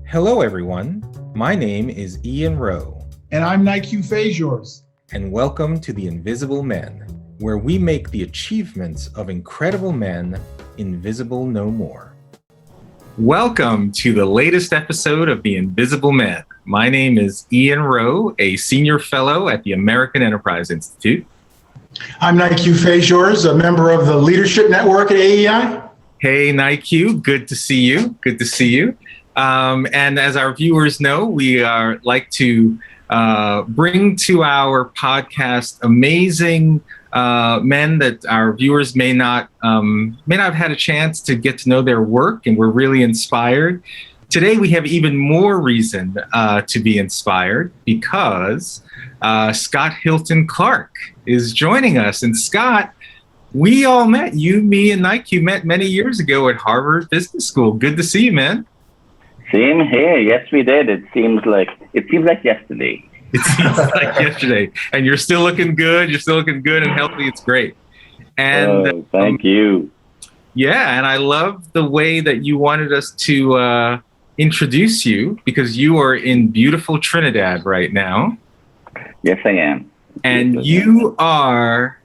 Hello, everyone. My name is Ian Rowe. And I'm Nique, and welcome to The Invisible Men, where we make the achievements of incredible men invisible no more. Welcome to the latest episode of The Invisible Men. My name is Ian Rowe, a senior fellow at the American Enterprise Institute. I'm Nique, a member of the Leadership Network at AEI. Hey, Nique, good to see you. Good to see you. And as our viewers know, we like to bring to our podcast amazing men that our viewers may not have had a chance to get to know their work, and we're really inspired. Today, we have even more reason to be inspired because Scott Hilton-Clarke is joining us. And Scott, we all met, you, me, and Nique, met many years ago at Harvard Business School. Good to see you, man. Same here. Yes, we did. It seems like yesterday. It seems like yesterday. And you're still looking good. You're still looking good and healthy. It's great. And thank you. Yeah, and I love the way that you wanted us to introduce you, because you are in beautiful Trinidad right now. Yes, I am. And you are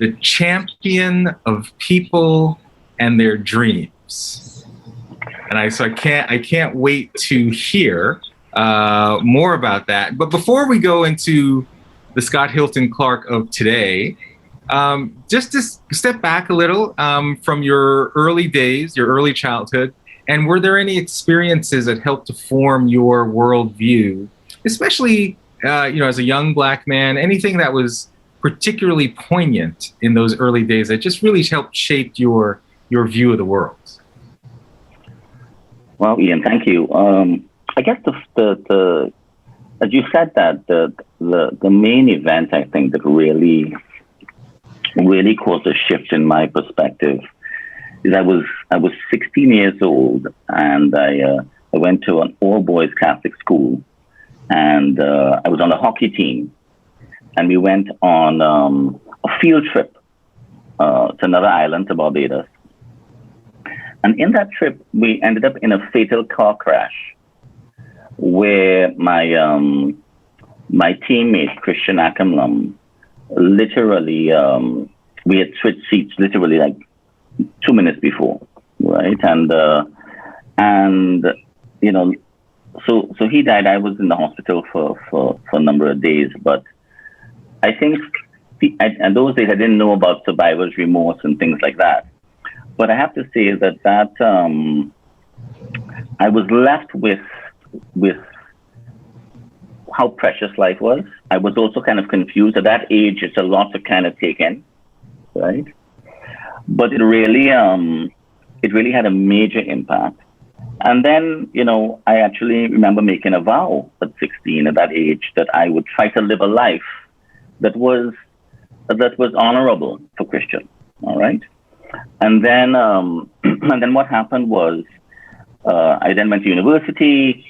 the champion of people and their dreams. And I can't wait to hear more about that. But before we go into the Scott Hilton-Clarke of today, just to step back a little from your early days, your early childhood, and were there any experiences that helped to form your worldview, especially as a young Black man? Anything that was particularly poignant in those early days that just really helped shape your view of the world? Well, Ian, thank you. I guess the as you said that the main event I think that really caused a shift in my perspective is I was 16 years old, and I went to an all boys Catholic school, and I was on a hockey team, and we went on a field trip to another island, to Barbados. And in that trip, we ended up in a fatal car crash where my teammate, Christian Acumen, literally, we had switched seats literally like 2 minutes before, right? And so he died. I was in the hospital for a number of days, but I think in those days, I didn't know about survivor's remorse and things like that. But I have to say that I was left with how precious life was. I was also kind of confused. At that age, it's a lot to kind of take in, right? But it really had a major impact. And then, I actually remember making a vow at 16, at that age, that I would try to live a life that was honorable for Christian, all right? And then what happened was I then went to university,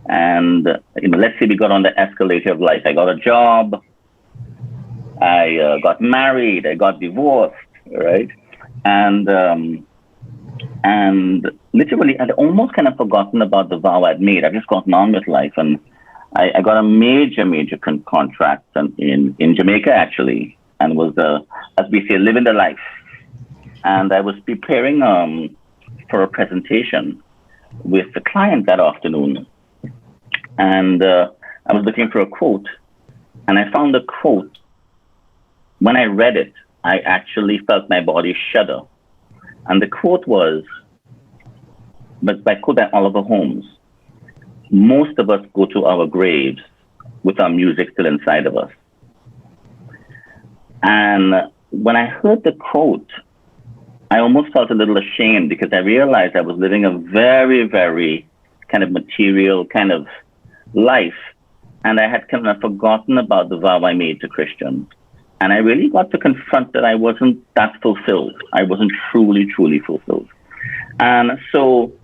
and let's say we got on the escalator of life. I got a job, I got married, I got divorced, right? And literally I'd almost kind of forgotten about the vow I'd made. I've just gotten on with life, and I got a major contract in Jamaica actually, and was as we say, living the life. And I was preparing for a presentation with the client that afternoon. And I was looking for a quote. And I found the quote. When I read it, I actually felt my body shudder. And the quote was, but by quote by Oliver Holmes, most of us go to our graves with our music still inside of us. And when I heard the quote, I almost felt a little ashamed, because I realized I was living a very, very kind of material kind of life. And I had kind of forgotten about the vow I made to Christian. And I really got to confront that I wasn't that fulfilled. I wasn't truly, truly fulfilled. And so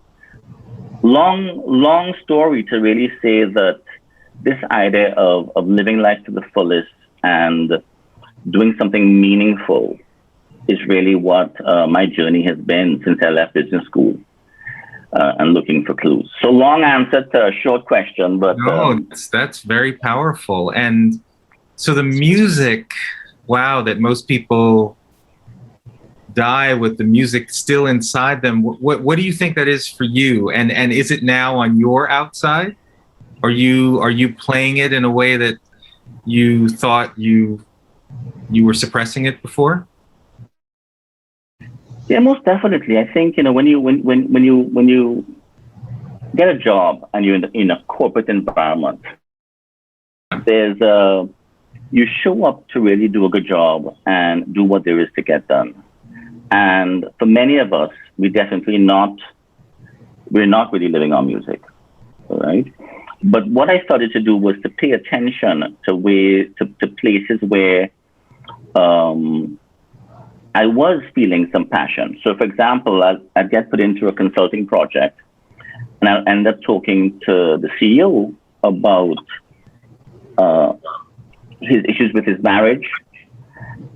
long story to really say that this idea of living life to the fullest and doing something meaningful is really what my journey has been since I left business school. and looking for clues. So long answer to a short question, but No, that's very powerful. And so the music, wow, that most people die with the music still inside them. What do you think that is for you? And is it now on your outside? Are you playing it in a way that you thought you were suppressing it before? yeah, most definitely. I think when you get a job and you're in a corporate environment, there's you show up to really do a good job and do what there is to get done. And for many of us, we're not really living on music, all right? But what I started to do was to pay attention to places where I was feeling some passion. So, for example, I'd get put into a consulting project, and I'll end up talking to the CEO about his issues with his marriage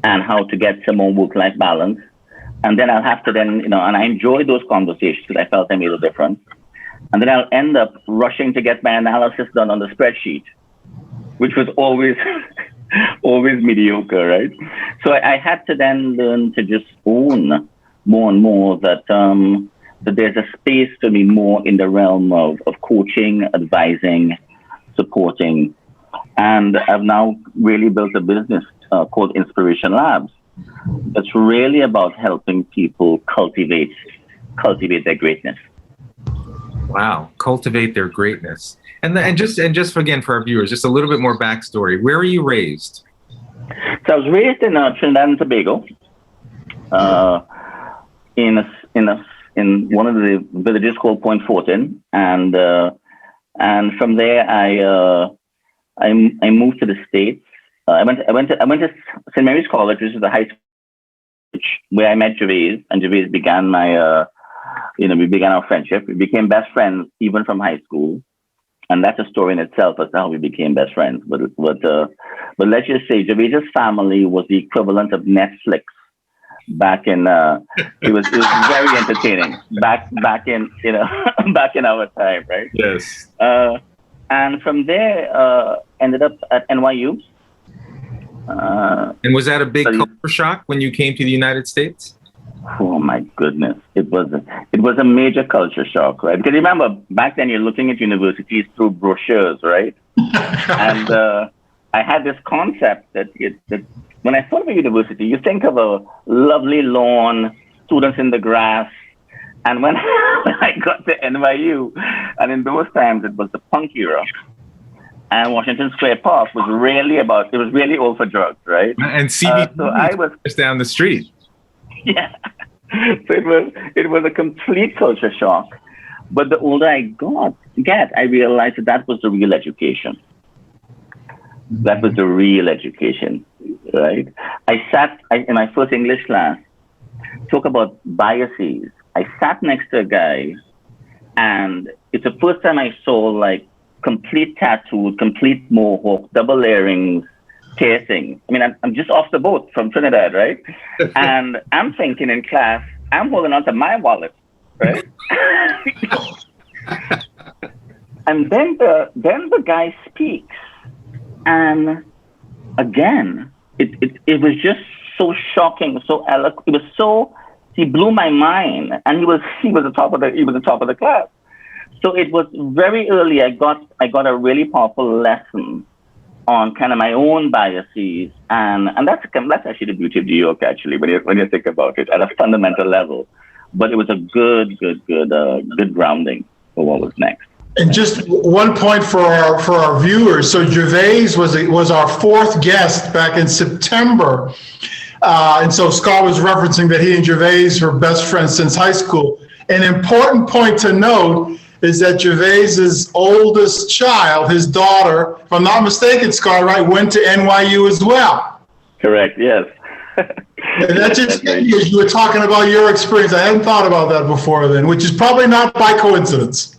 and how to get some more work-life balance. And then I'll have to and I enjoyed those conversations because I felt I made a difference. And then I'll end up rushing to get my analysis done on the spreadsheet, which was always always mediocre, right? So I had to then learn to just own more and more that there's a space for me more in the realm of coaching, advising, supporting. And I've now really built a business called Inspiration Labs. That's really about helping people cultivate their greatness. Wow, cultivate their greatness. And just again for our viewers, just a little bit more backstory. Where were you raised? So I was raised in Trinidad and Tobago, in one of the villages called Point Fortin, and from there I moved to the States. I went to St. Mary's College, which is the high school where I met Gervais, and Gervais began we began our friendship. We became best friends even from high school, and that's a story in itself as to how we became best friends. But let's just say Gervais's family was the equivalent of Netflix back in. It was very entertaining back in back in our time, right? Yes. And from there ended up at NYU. And was that a big culture shock when you came to the United States? Oh my goodness, it was a major culture shock, right? Because remember, back then you're looking at universities through brochures, right? And I had this concept that when I thought of a university, you think of a lovely lawn, students in the grass. And when I got to NYU, and in those times it was the punk era, and Washington Square Park was really all for drugs, right? And CBD so I was just down the street. Yeah. So it was a complete culture shock. But the older I I realized that was the real education. That was the real education, right? I sat in my first English class, talk about biases. I sat next to a guy, and it's the first time I saw like complete tattoo, complete mohawk, double earrings, piercing. I mean, I'm just off the boat from Trinidad, right? And I'm thinking in class, I'm holding on to my wallet, right? And then the guy speaks, and again, it was just so shocking, so eloquent. It was so, he blew my mind, and he was the top of the class. So it was very early. I got a really powerful lesson on kind of my own biases, and that's actually the beauty of New York, actually, when you think about it at a fundamental level. But it was a good grounding for what was next. And just one point for our viewers. So Gervais was our fourth guest back in September. And so Scott was referencing that he and Gervais were best friends since high school. An important point to note is that Gervais's oldest child, his daughter, if I'm not mistaken, Scott, right, went to NYU as well. Correct, yes. And that just you were talking about your experience. I hadn't thought about that before then, which is probably not by coincidence.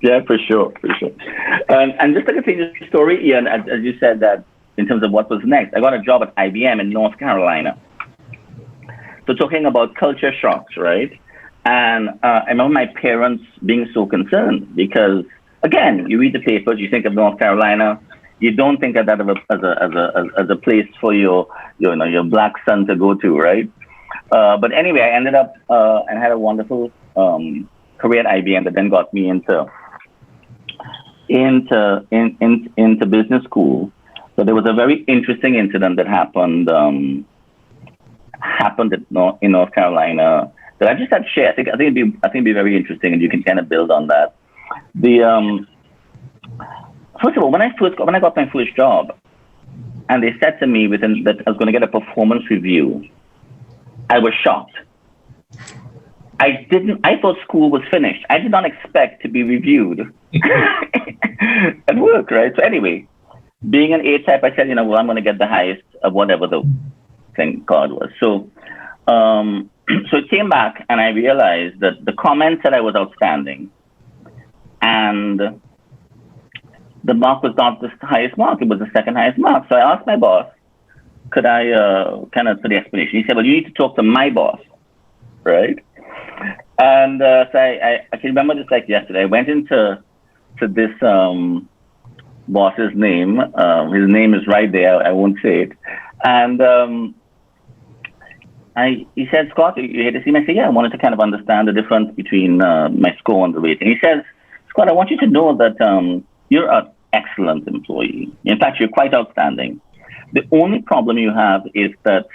Yeah, for sure. And just to continue the story, Ian, as you said that in terms of what was next, I got a job at IBM in North Carolina. So talking about culture shocks, right? And I remember my parents being so concerned because, again, you read the papers, you think of North Carolina, you don't think of that as a place for your black son to go to, right? But anyway, I ended up and had a wonderful career at IBM that then got me into business school. So there was a very interesting incident that happened in North Carolina that I just had to share. I think it'd be very interesting, and you can kind of build on that. First of all, when I got my first job, and they said to me that I was going to get a performance review, I was shocked. I thought school was finished. I did not expect to be reviewed at work, right? So anyway, being an A-type, I said, I'm going to get the highest of whatever the thing card was. So it came back, and I realized that the comments said I was outstanding, and the mark was not the highest mark. It was the second highest mark. So I asked my boss, could I for the explanation? He said, well, you need to talk to my boss, right? And so I can remember this like yesterday. I went into this boss's name. His name is right there. I won't say it. And he said, Scott, you here to see me? I said, yeah, I wanted to kind of understand the difference between my score and the rating. He says, Scott, I want you to know that you're an excellent employee. In fact, you're quite outstanding. The only problem you have is that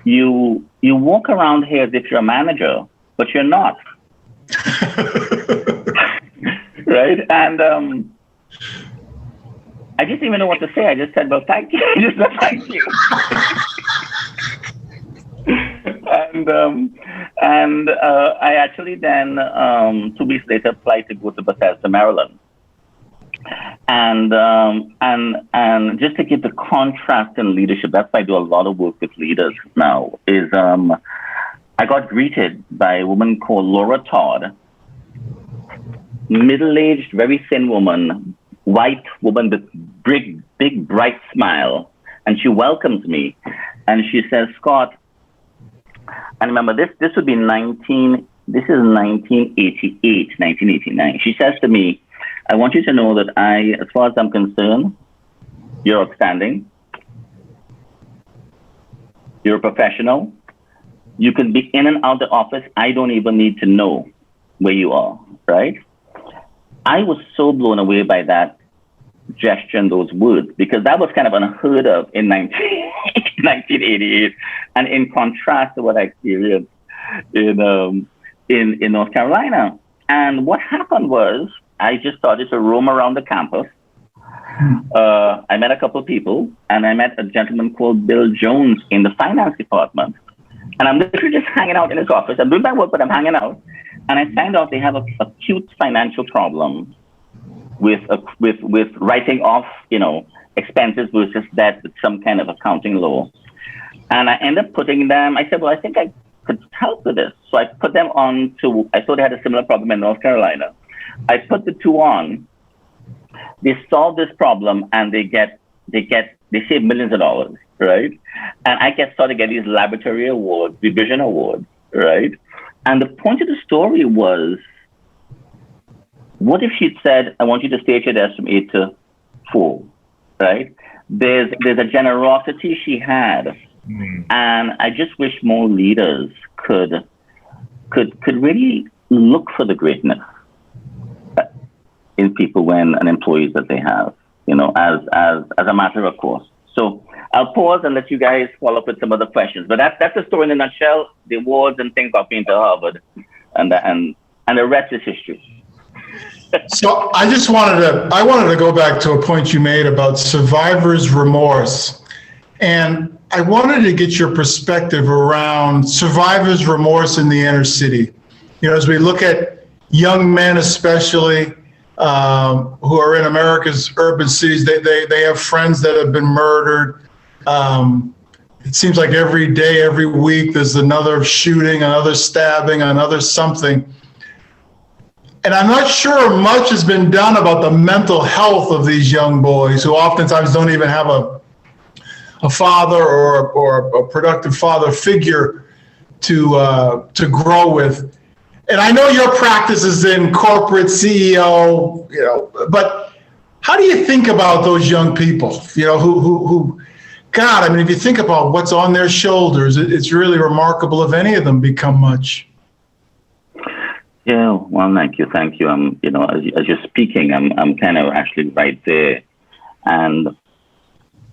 you walk around here as if you're a manager, but you're not. Right? And I didn't even know what to say. I just said, well, thank you. I just said, thank you. And I actually then, 2 weeks later, applied to go to Bethesda, Maryland. And just to give the contrast in leadership, that's why I do a lot of work with leaders now, is I got greeted by a woman called Laura Todd, middle-aged, very thin woman, white woman with big, bright smile. And she welcomes me. And she says, Scott, and remember, this would be 1988, 1989. She says to me, I want you to know that as far as I'm concerned, you're outstanding. You're a professional. You can be in and out the office. I don't even need to know where you are, right? I was so blown away by that gesture and those words, because that was kind of unheard of in 1988, and in contrast to what I experienced in North Carolina. And what happened was, I just started to roam around the campus. I met a couple of people, and I met a gentleman called Bill Jones in the finance department. And I'm literally just hanging out in his office. I'm doing my work, but I'm hanging out. And I find out they have a acute financial problem with writing off, expenses versus debt with some kind of accounting law. And I end up putting them, I said, well, I think I could help with this. So I put them on to, I thought they had a similar problem in North Carolina. I put the two on, they solve this problem, and they save millions of dollars, right? And I started to get these laboratory awards, division awards, right? And the point of the story was, what if she'd said, I want you to stay at your desk from 8 to 4, right? There's a generosity she had. And I just wish more leaders could really look for the greatness in people and employees that they have, as a matter of course. So I'll pause and let you guys follow up with some other questions. But that's the story in a nutshell. The awards and things got me into Harvard, and the rest is history. So I wanted to go back to a point you made about survivor's remorse. And I wanted to get your perspective around survivor's remorse in the inner city. As we look at young men, especially who are in America's urban cities, they have friends that have been murdered. It seems like every day, every week, there's another shooting, another stabbing, another something. And I'm not sure much has been done about the mental health of these young boys who oftentimes don't even have a father or a productive father figure to grow with. And I know your practice is in corporate CEO, but how do you think about those young people, who, God, I mean, if you think about what's on their shoulders, it's really remarkable if any of them become much. Yeah, well, thank you. As you're speaking, I'm kind of actually right there. And,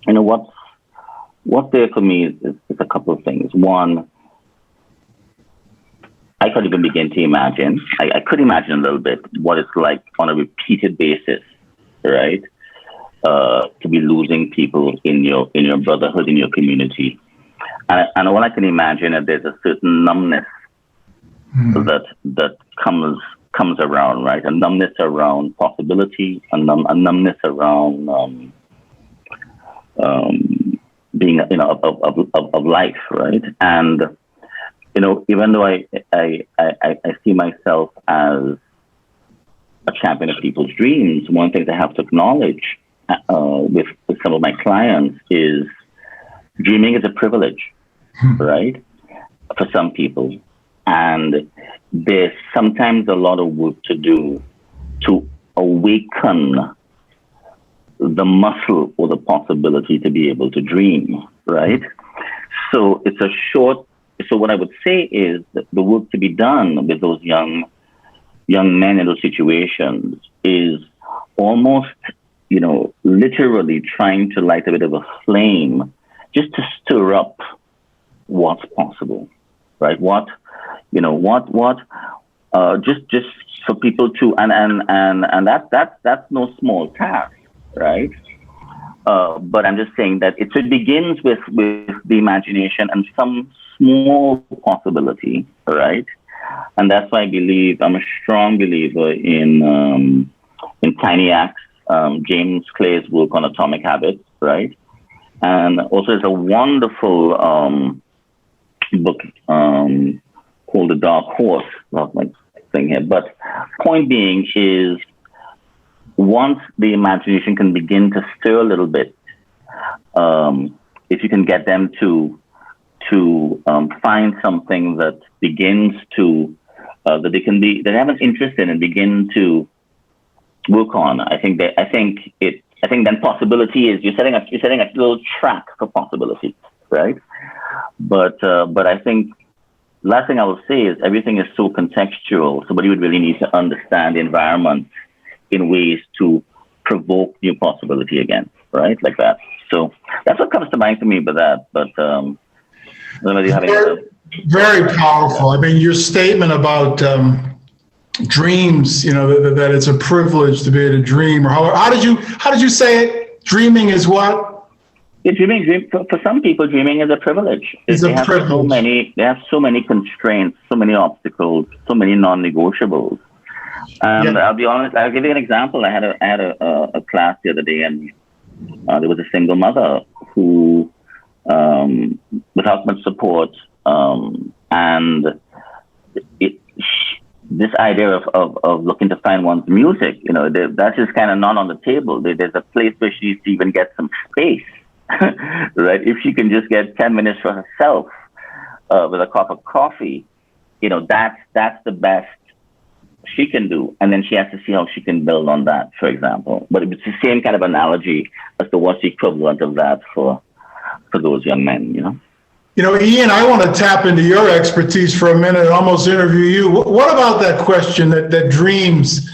what's there for me is a couple of things. One, I couldn't even begin to imagine. I could imagine a little bit what it's like on a repeated basis, right? To be losing people in your brotherhood, in your community. And all I can imagine is there's a certain numbness that comes around, right? A numbness around possibility, a numbness around being, of life, right? And even though I see myself as a champion of people's dreams, one thing I have to acknowledge with some of my clients is dreaming is a privilege, right? For some people. And there's sometimes a lot of work to do to awaken the muscle or the possibility to be able to dream, right? So so what I would say is that the work to be done with those young men in those situations is almost, literally trying to light a bit of a flame just to stir up what's possible, right? Just for people to, and that's no small task, right? But I'm just saying that it begins with the imagination and some small possibility, right? And that's why I'm a strong believer in tiny acts. James Clear's work on atomic habits, right? And also there's a wonderful book called The Dark Horse, not my thing here, but point being is once the imagination can begin to stir a little bit, if you can get them to find something that begins to that they have an interest in and begin to work on, I think then possibility is you're setting a little track for possibility, right? But I think last thing I will say is everything is so contextual. Somebody would really need to understand the environment in ways to provoke new possibility again, right? Like that. So that's what comes to mind for me. But very powerful. I mean, your statement about dreams, that it's a privilege to be able to dream, or how did you say it? Dreaming is what? Yeah, dream for some people, dreaming is a privilege. It's a privilege. They have so many constraints, so many obstacles, so many non-negotiables. And I'll be honest, I'll give you an example. I had a class the other day, and there was a single mother who, without much support, and this idea of looking to find one's music, that's just kind of not on the table. There's a place where she needs to even get some space, right? If she can just get 10 minutes for herself with a cup of coffee, that's the best she can do. And then she has to see how she can build on that, for example. But it's the same kind of analogy as to what's the equivalent of that for those young men, Ian, I want to tap into your expertise for a minute and almost interview you. What about that question that dreams,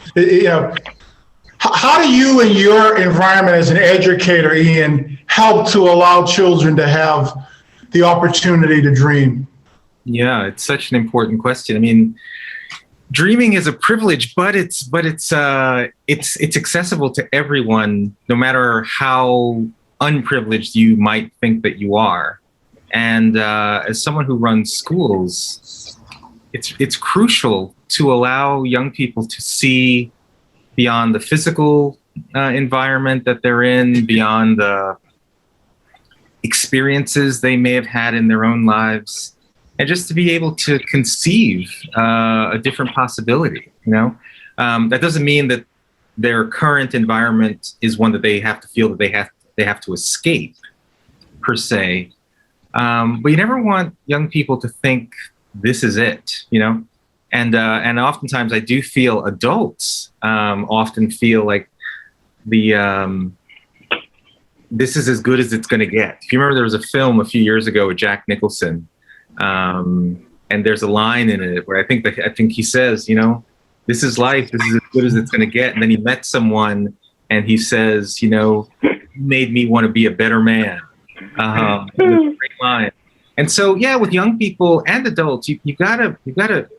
how do you in your environment as an educator, Ian, help to allow children to have the opportunity to dream? Yeah, it's such an important question. I mean, dreaming is a privilege, but it's accessible to everyone, no matter how unprivileged you might think that you are. And as someone who runs schools, it's crucial to allow young people to see beyond the physical environment that they're in, beyond the experiences they may have had in their own lives, and just to be able to conceive a different possibility. That doesn't mean that their current environment is one that they have to feel that they have to escape, per se. But you never want young people to think this is it, And oftentimes I do feel adults often feel like this is as good as it's going to get. If you remember, there was a film a few years ago with Jack Nicholson, and there's a line in it where I think he says, this is life. This is as good as it's going to get. And then he met someone, and he says, you made me want to be a better man. That's a great line. And so, yeah, with young people and adults, you gotta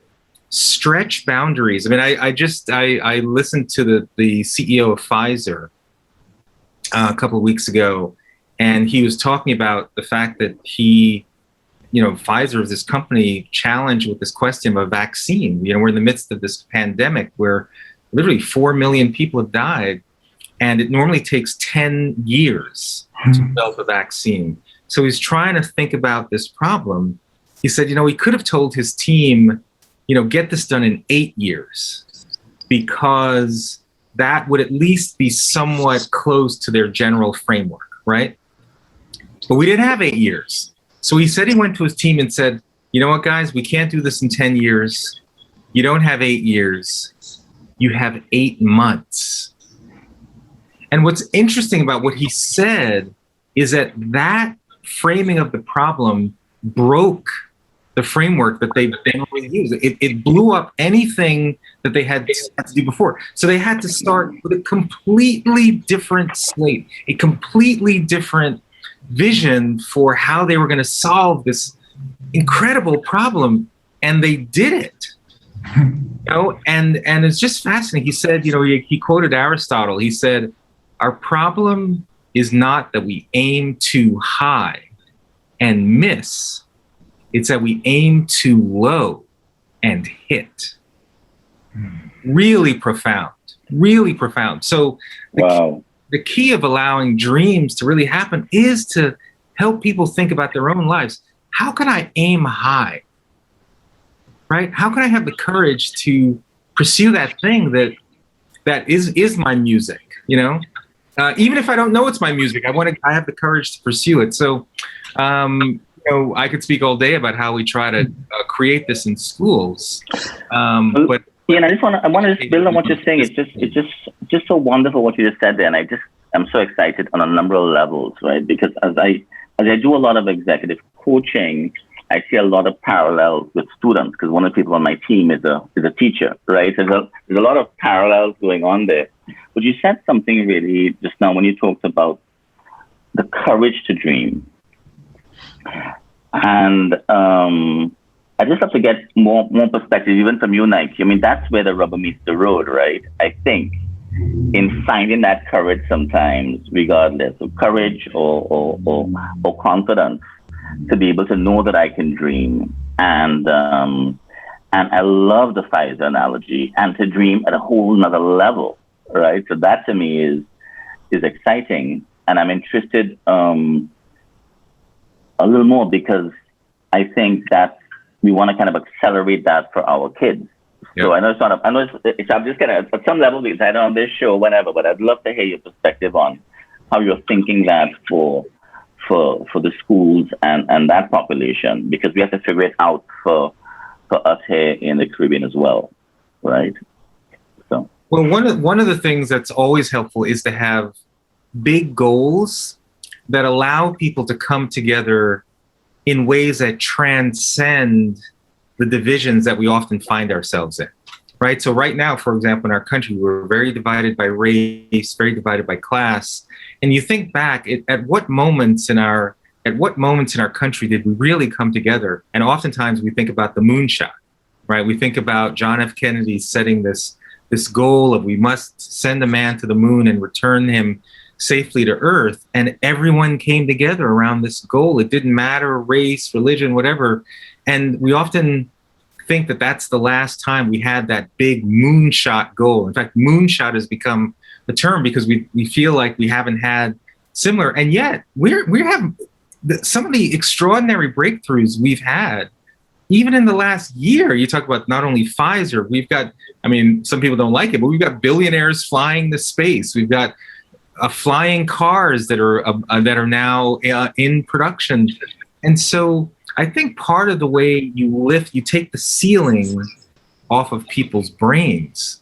stretch boundaries. I mean, I listened to the CEO of Pfizer a couple of weeks ago, and he was talking about the fact that Pfizer is this company challenged with this question of a vaccine. We're in the midst of this pandemic where literally 4 million people have died, and it normally takes 10 years to develop a vaccine. So he's trying to think about this problem. He said, he could have told his team, get this done in 8 years, because that would at least be somewhat close to their general framework, right? But we didn't have 8 years. So he said he went to his team and said, you know what, guys, we can't do this in 10 years. You don't have 8 years. You have 8 months. And what's interesting about what he said is that framing of the problem broke the framework that they've generally used. It blew up anything that they had to do before. So they had to start with a completely different slate, a completely different vision for how they were going to solve this incredible problem. And they did it. And it's just fascinating. He said, he quoted Aristotle. He said, our problem is not that we aim too high and miss. It's that we aim too low and hit. Really profound, really profound. So the key of allowing dreams to really happen is to help people think about their own lives. How can I aim high? Right? How can I have the courage to pursue that thing that is my music, even if I don't know it's my music, I have the courage to pursue it. So, I could speak all day about how we try to create this in schools. But I want to just build on what you're saying. It's just so wonderful what you just said there, and I'm so excited on a number of levels, right? Because as I do a lot of executive coaching, I see a lot of parallels with students, because one of the people on my team is a teacher, right? There's a lot of parallels going on there. But you said something really just now when you talked about the courage to dream. And I just have to get more perspective, even from you, Nique. I mean, that's where the rubber meets the road, right? I think in finding that courage sometimes, regardless of courage or confidence, to be able to know that I can dream. And I love the Pfizer analogy, and to dream at a whole nother level, right? So that to me is exciting. And I'm interested a little more, because I think that we want to kind of accelerate that for our kids. Yeah. So I know I'm just gonna, at some level, because I know on this show, whatever, but I'd love to hear your perspective on how you're thinking that for the schools and that population, because we have to figure it out for us here in the Caribbean as well, right? So, well, one of the things that's always helpful is to have big goals that allow people to come together in ways that transcend the divisions that we often find ourselves in, right? So right now, for example, in our country, we're very divided by race, very divided by class. And you think back, at what moments in our country did we really come together? And oftentimes we think about the moonshot, right? We think about John F. Kennedy setting this goal of we must send a man to the moon and return him safely to Earth, and everyone came together around this goal. It didn't matter race, religion, whatever. And we often think that that's the last time we had that big moonshot goal. In fact, moonshot has become a term because we feel like we haven't had similar. And yet we have some of the extraordinary breakthroughs we've had even in the last year. You talk about not only Pfizer, we've got, I mean, some people don't like it, but we've got billionaires flying to space. We've got flying cars that are now in production. And so I think part of the way you take the ceiling off of people's brains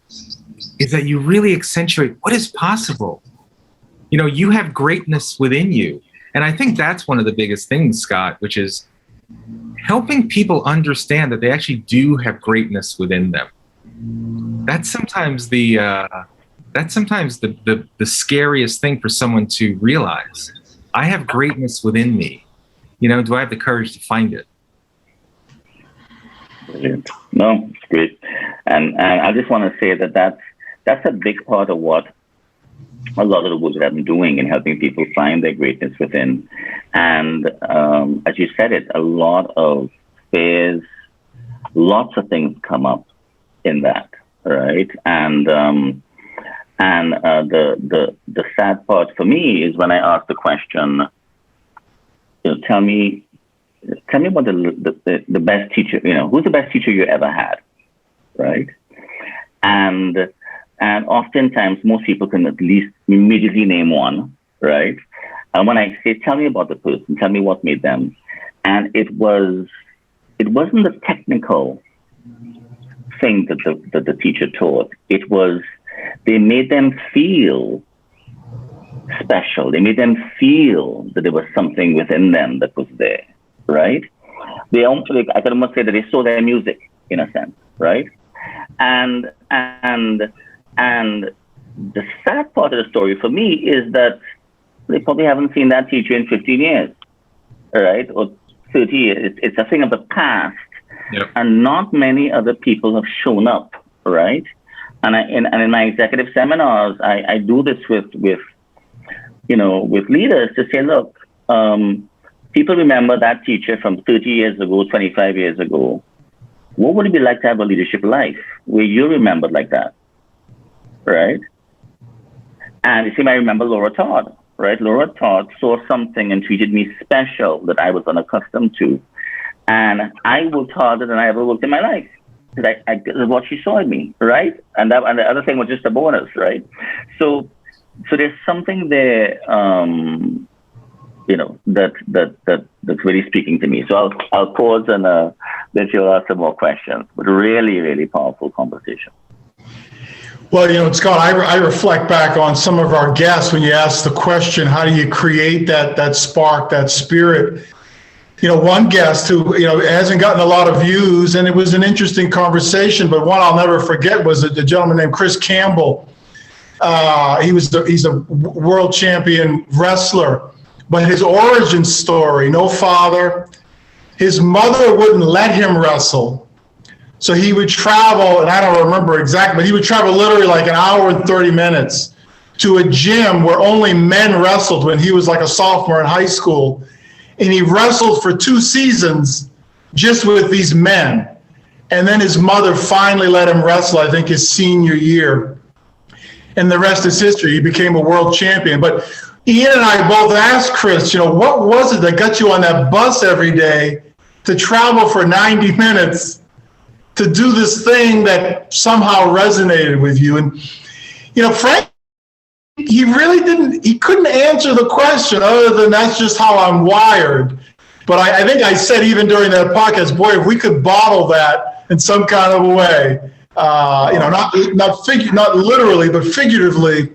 is that you really accentuate what is possible. You know, you have greatness within you. And I think that's one of the biggest things, Scott, which is helping people understand that they actually do have greatness within them. That's sometimes the scariest thing for someone to realize. I have greatness within me. You know, do I have the courage to find it? Brilliant. No, it's great. And I just want to say that that's a big part of what a lot of the work that I'm doing in helping people find their greatness within. And as you said it, a lot of fears, lots of things come up in that, right? And the sad part for me is when I ask the question, you know, tell me about the best teacher, you know, who's the best teacher you ever had, right? And oftentimes most people can at least immediately name one, right? And when I say, tell me about the person, tell me what made them, and it wasn't the technical thing that the teacher taught. It was, they made them feel special. They made them feel that there was something within them that was there, right? They almost, I can almost say that they saw their music in a sense, right? And the sad part of the story for me is that they probably haven't seen that teacher in 15 years, right? Or 30 years. It's a thing of the past. Yep. And not many other people have shown up, right? And in my executive seminars, I do this with leaders to say, look, people remember that teacher from 30 years ago, 25 years ago. What would it be like to have a leadership life where you're remembered like that, right? And you see, I remember Laura Todd, right? Laura Todd saw something and treated me special that I was unaccustomed to. And I worked harder than I ever worked in my life. Because this is what she saw in me, right? And the other thing was just a bonus, right? So there's something there, that's really speaking to me. So I'll pause and let you ask some more questions. But really, really powerful conversation. Well, you know, Scott, I reflect back on some of our guests when you ask the question, how do you create that spark, that spirit? You know, one guest who, you know, hasn't gotten a lot of views, and it was an interesting conversation, but one I'll never forget was a gentleman named Chris Campbell. He's a world champion wrestler, but his origin story, no father, his mother wouldn't let him wrestle. So he would travel, and I don't remember exactly, but he would travel literally like an hour and 30 minutes to a gym where only men wrestled when he was like a sophomore in high school. And he wrestled for 2 seasons just with these men. And then his mother finally let him wrestle, I think his senior year. And the rest is history. He became a world champion. But Ian and I both asked Chris, you know, what was it that got you on that bus every day to travel for 90 minutes to do this thing that somehow resonated with you? And, you know, Frank, he couldn't answer the question other than that's just how I'm wired. But I think I said even during that podcast, boy, if we could bottle that in some kind of a way, not literally, but figuratively,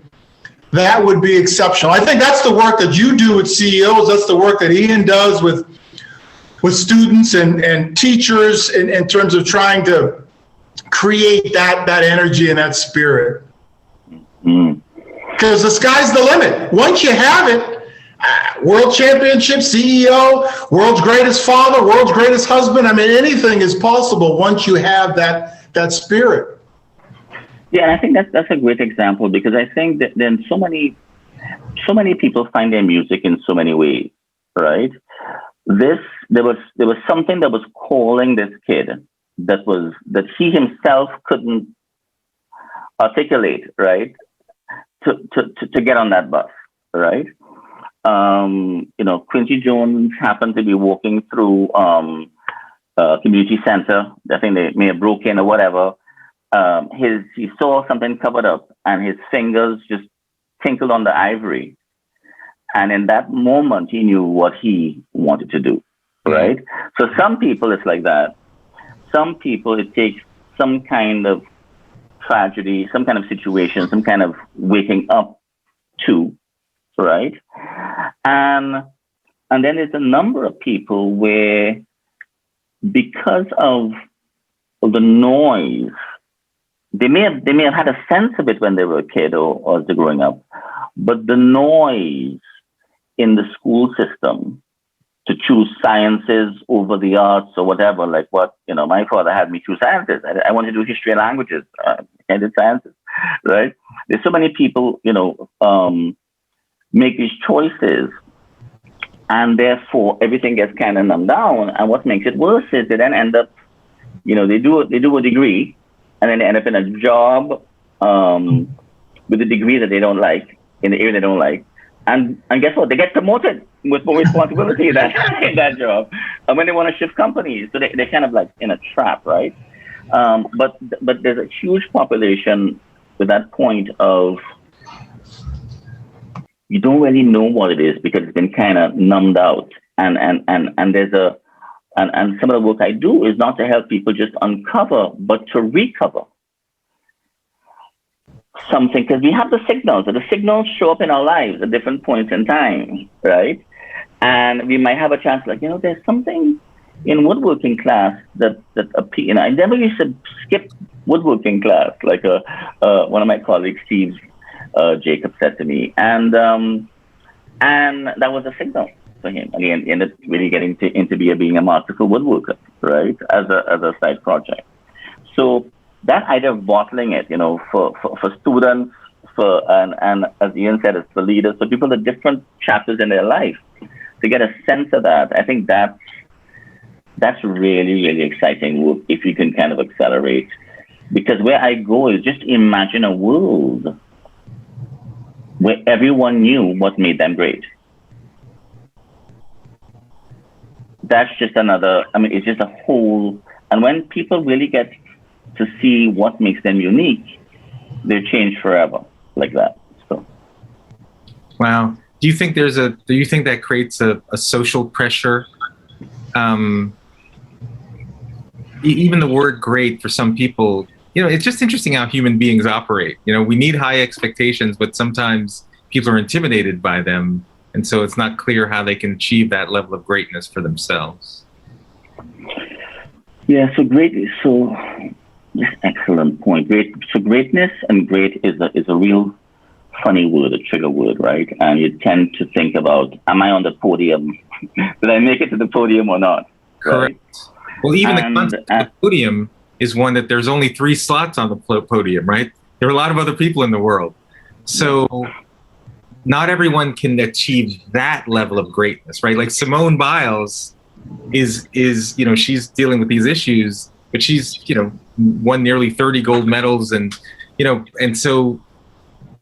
that would be exceptional. I think that's the work that you do with CEOs. That's the work that Ian does with students and teachers in terms of trying to create that energy and that spirit. Mm. Because the sky's the limit. Once you have it, world championship, CEO, world's greatest father, world's greatest husband. I mean, anything is possible once you have that spirit. Yeah, I think that's a great example, because I think that then so many people find their music in so many ways, right? There was something that was calling this kid that he himself couldn't articulate, right? To get on that bus, right? Quincy Jones happened to be walking through a community center. I think they may have broken in or whatever. He saw something covered up, and his fingers just tinkled on the ivory. And in that moment, he knew what he wanted to do, right? So some people, it's like that. Some people, it takes some kind of tragedy, some kind of situation, some kind of waking up to, right? And then there's a number of people where, because of the noise, they may have had a sense of it when they were a kid or as they're growing up, but the noise in the school system to choose sciences over the arts or whatever, like what, my father had me choose sciences. I wanted to do history and languages. I did sciences, right? There's so many people, make these choices, and therefore everything gets kind of numbed down. And what makes it worse is they then end up, they do a degree, and then they end up in a job with a degree that they don't like, in the area they don't like. And guess what? They get promoted with more responsibility in that job. And when they want to shift companies, so they're kind of like in a trap, right? But there's a huge population with that point of, you don't really know what it is because it's been kind of numbed out. And there's and some of the work I do is not to help people just uncover, but to recover something, because we have the signals, and the signals show up in our lives at different points in time, right? And we might have a chance, like, there's something in woodworking class that appears. I never used to skip woodworking class, like one of my colleagues, Steve Jacob, said to me, and that was a signal for him. And he ended up really getting into being a masterful woodworker, right, as a side project. So that idea of bottling it, for students, and as Ian said, it's for leaders, for people at different chapters in their life, to get a sense of that. I think that's really, really exciting work if you can kind of accelerate. Because where I go is, just imagine a world where everyone knew what made them great. That's just it's just a whole, and when people really get to see what makes them unique, they change forever, like that. So, wow. Do you think that creates a social pressure? Even the word great for some people, it's just interesting how human beings operate. We need high expectations, but sometimes people are intimidated by them. And so it's not clear how they can achieve that level of greatness for themselves. Yeah, excellent point. Greatness and great is a real funny word, a trigger word, right? And you tend to think about, am I on the podium? Did I make it to the podium or not? Correct. Right? Well, even the concept of the podium is one that there's only 3 slots on the podium, right? There are a lot of other people in the world. So not everyone can achieve that level of greatness, right? Like Simone Biles is she's dealing with these issues, but she's, won nearly 30 gold medals, and so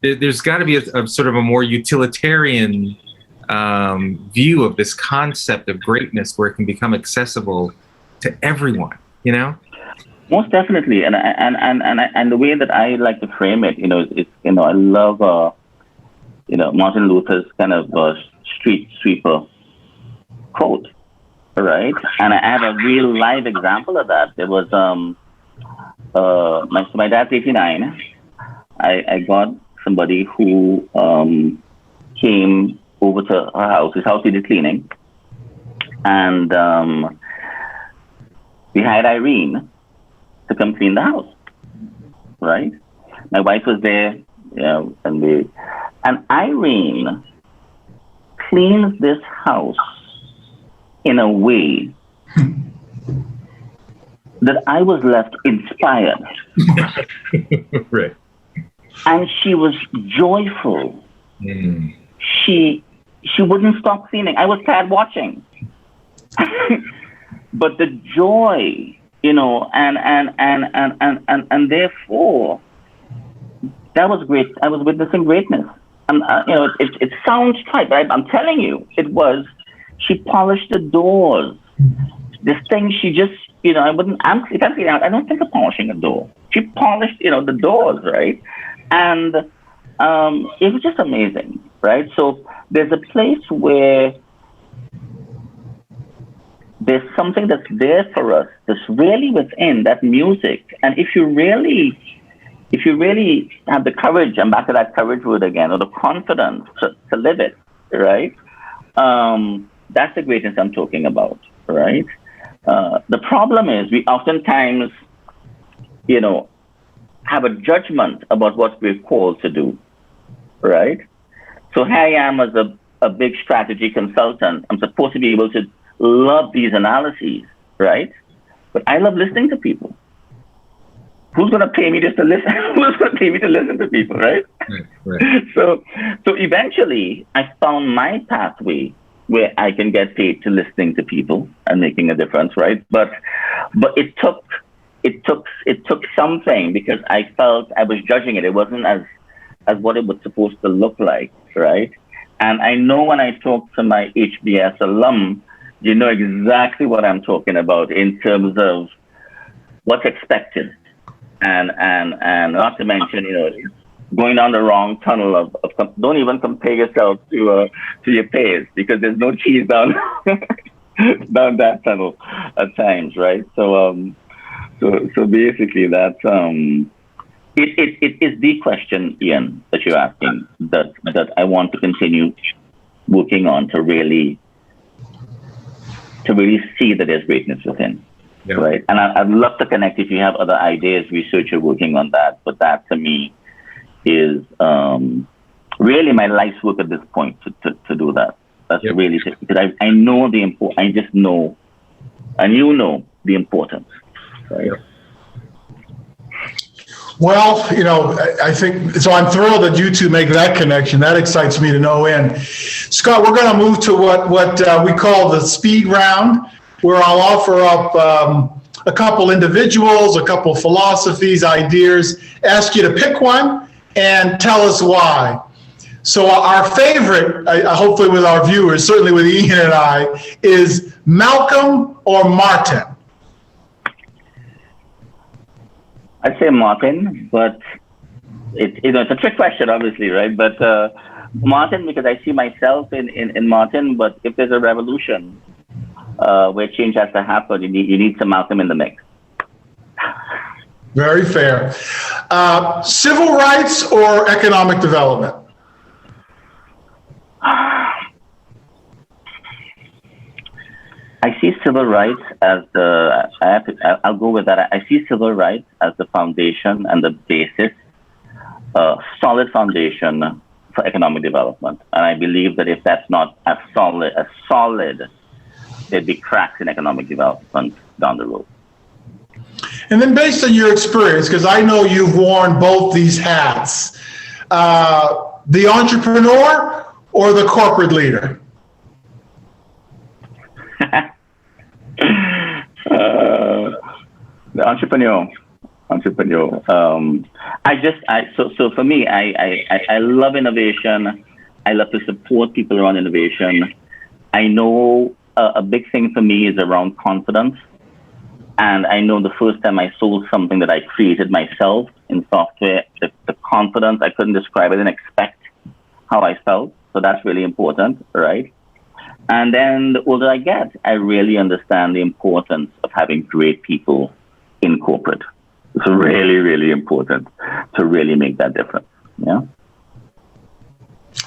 there's got to be a sort of a more utilitarian view of this concept of greatness, where it can become accessible to everyone. Most definitely, and the way that I like to frame it, it's I love Martin Luther's kind of street sweeper quote, right? And I have a real live example of that. There was my dad's 89. I got somebody who came over to our house. His house needed cleaning, and we hired Irene to come clean the house. Right? My wife was there, and Irene cleans this house in a way that I was left inspired. Right. And she was joyful. Mm. She wouldn't stop cleaning. I was tired watching. But the joy, and therefore, that was great. I was witnessing greatness. It sounds trite, but I'm telling you, it was. She polished the doors. This thing, she just, I don't think of polishing a door. She polished, the doors, right? And it was just amazing, right? So there's a place where there's something that's there for us, that's really within that music. And if you really have the courage, and back to that courage word again, or the confidence to live it, right? That's the greatness I'm talking about, right? The problem is we oftentimes, have a judgment about what we're called to do, right? So here I am as a big strategy consultant. I'm supposed to be able to love these analyses, right? But I love listening to people. Who's going to pay me just to listen? Who's going to pay me to listen to people, right? Right. So eventually, I found my pathway where I can get paid to listening to people and making a difference, right? But it took something, because I felt I was judging it. It wasn't as what it was supposed to look like, right? And I know when I talk to my HBS alum, you know exactly what I'm talking about in terms of what's expected. And not to mention, going down the wrong tunnel of don't even compare yourself to your peers, because there's no cheese down down that tunnel at times, right? So basically that's it is the question, Ian, that you're asking that I want to continue working on to really see that there's greatness within. Yeah. Right. And I'd love to connect if you have other ideas, research, or working on that. But that to me is really my life's work at this point to do that. That's really, because I know the importance. I just know, and the importance. Right. Yep. Well, I think, so I'm thrilled that you two make that connection. That excites me to no end. Scott, we're going to move to what we call the speed round, where I'll offer up a couple individuals, a couple philosophies, ideas, ask you to pick one and tell us why. So our favorite, hopefully with our viewers, certainly with Ian and I, is Malcolm or Martin? I'd say Martin, but it's a trick question, obviously, right? But Martin, because I see myself in Martin, but if there's a revolution where change has to happen, you need some Malcolm in the mix. Very fair. Civil rights or economic development? I see civil rights as I'll go with that. I see civil rights as the foundation and the basis, solid foundation for economic development. And I believe that if that's not as solid, there'd be cracks in economic development down the road. And then based on your experience, because I know you've worn both these hats, the entrepreneur or the corporate leader? The entrepreneur. So for me, I love innovation. I love to support people around innovation. I know a big thing for me is around confidence. And I know the first time I sold something that I created myself in software, the confidence, I couldn't describe. I didn't expect how I felt. So that's really important, right? And then the older I get, I really understand the importance of having great people in corporate. It's really, really important to really make that difference. Yeah.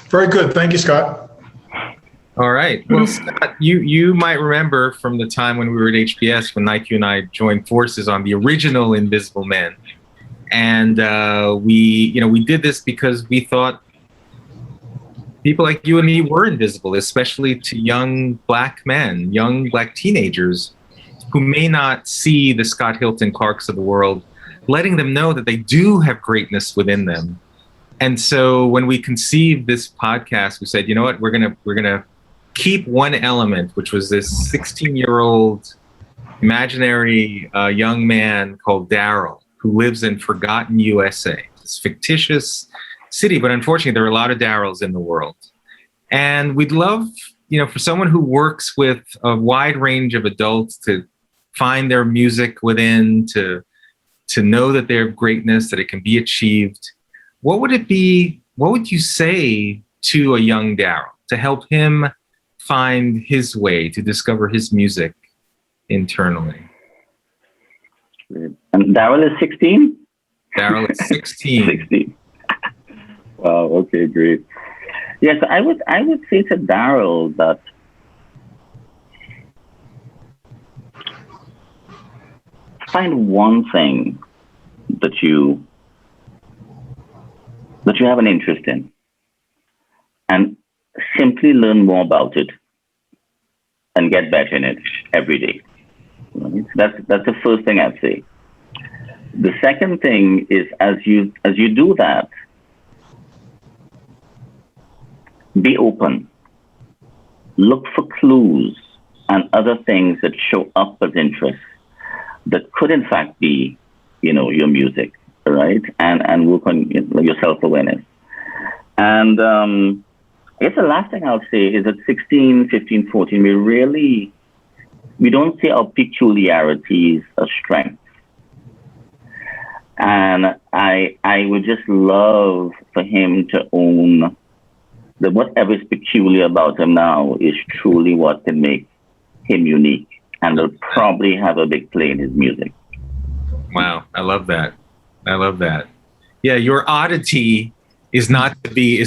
Very good. Thank you, Scott. All right. Well, Scott, you might remember from the time when we were at HBS when Nique and I joined forces on the original Invisible Men, and we did this because we thought people like you and me were invisible, especially to young black men, young black teenagers who may not see the Scott Hilton-Clarkes of the world, letting them know that they do have greatness within them. And so when we conceived this podcast, we said, you know what, we're gonna keep one element, which was this 16-year-old imaginary young man called Darryl, who lives in Forgotten USA, this fictitious city, but unfortunately there are a lot of Darryls in the world. And we'd love, for someone who works with a wide range of adults to find their music within, to know that they have greatness, that it can be achieved. What would it be? What would you say to a young Darryl to help him find his way, to discover his music internally. And Darryl is 16? Darryl is 16. 16. Wow, okay, great. Yes, I would say to Darryl that find one thing that you have an interest in and simply learn more about it and get better in it every day. Right? That's the first thing I'd say. The second thing is as you do that, be open. Look for clues and other things that show up as interest that could in fact be, your music, right? And work on your self-awareness. And I guess the last thing I'll say is at 16, 15, 14, we don't see our peculiarities as strengths. And I would just love for him to own that whatever is peculiar about him now is truly what can make him unique, and will probably have a big play in his music. Wow, I love that. Yeah, your oddity is not to be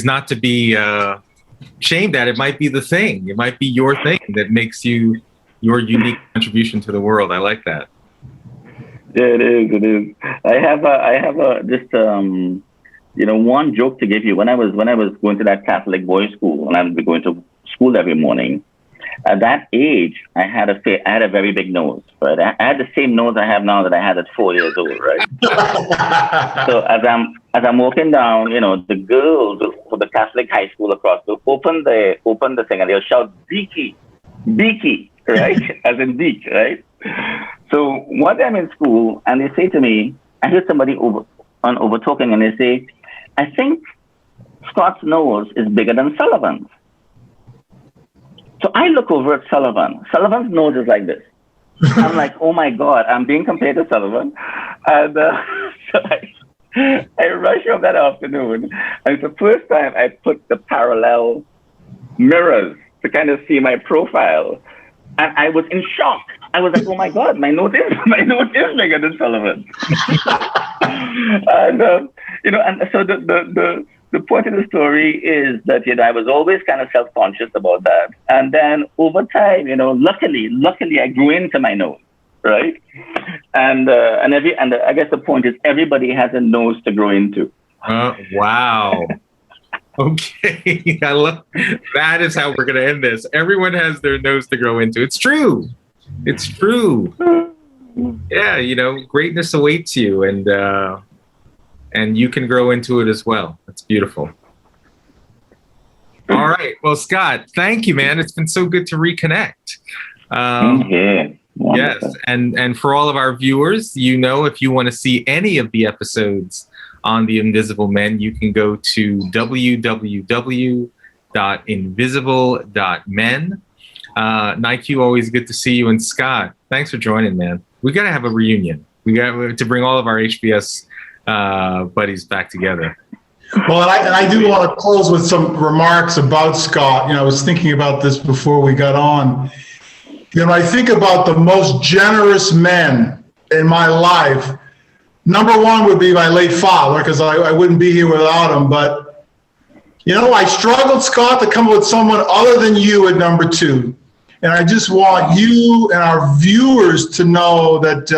shamed at. It might be the thing. It might be your thing that makes you your unique contribution to the world. I like that. Yeah, it is. I have just one joke to give you. When I was going to that Catholic boys' school, and I would be going to school every morning. At that age, I had a very big nose. Right, I had the same nose I have now that I had at 4 years old. Right. So as I'm walking down, the girls for the Catholic high school across will open the thing and they'll shout "Beaky, Beaky," right, as in beak, right. So one day I'm in school and they say to me, I hear somebody over talking, and they say, "I think Scott's nose is bigger than Sullivan's." So I look over at Sullivan. Sullivan's nose is like this. I'm like, oh my God, I'm being compared to Sullivan. And so I rush home that afternoon. And it's the first time I put the parallel mirrors to kind of see my profile. And I was in shock. I was like, oh my God, my nose is bigger than Sullivan. And, and so the point of the story is that, I was always kind of self-conscious about that. And then over time, luckily I grew into my nose, right? And I guess the point is everybody has a nose to grow into. Wow. Okay. I love that. Is how we're going to end this. Everyone has their nose to grow into. It's true. Yeah. Greatness awaits you, and you can grow into it as well. That's beautiful. All right. Well, Scott, thank you, man. It's been so good to reconnect. Yes. And for all of our viewers, if you want to see any of the episodes on The Invisible Men, you can go to www.invisible.men. Nique, always good to see you. And Scott, thanks for joining, man. We got to have a reunion. We got to bring all of our HBS buddies back together. Well, and I do want to close with some remarks about Scott. I was thinking about this before we got on. I think about the most generous men in my life. Number one would be my late father, because I wouldn't be here without him. But, I struggled, Scott, to come up with someone other than you at number two. And I just want you and our viewers to know that,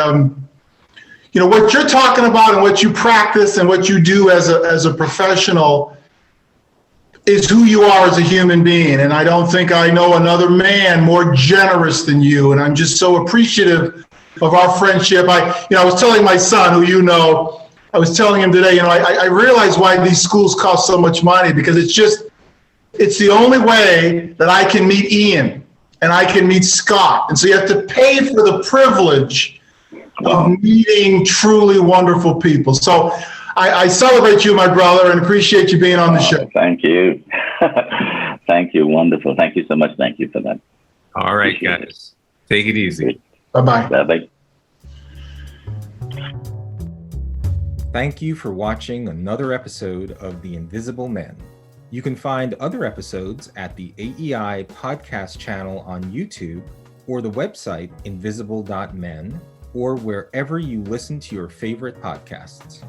what you're talking about and what you practice and what you do as a professional is who you are as a human being. And I don't think I know another man more generous than you. And I'm just so appreciative of our friendship. I was telling my son, who I was telling him today, I realize why these schools cost so much money, because it's the only way that I can meet Ian and I can meet Scott. And so you have to pay for the privilege of meeting truly wonderful people. So I celebrate you, my brother, and appreciate you being on the show. Thank you. Thank you. Wonderful. Thank you so much. Thank you for that. All right, guys. Take it easy. Bye-bye. Bye-bye. Thank you for watching another episode of The Invisible Men. You can find other episodes at the AEI podcast channel on YouTube or the website invisible.men, or wherever you listen to your favorite podcasts.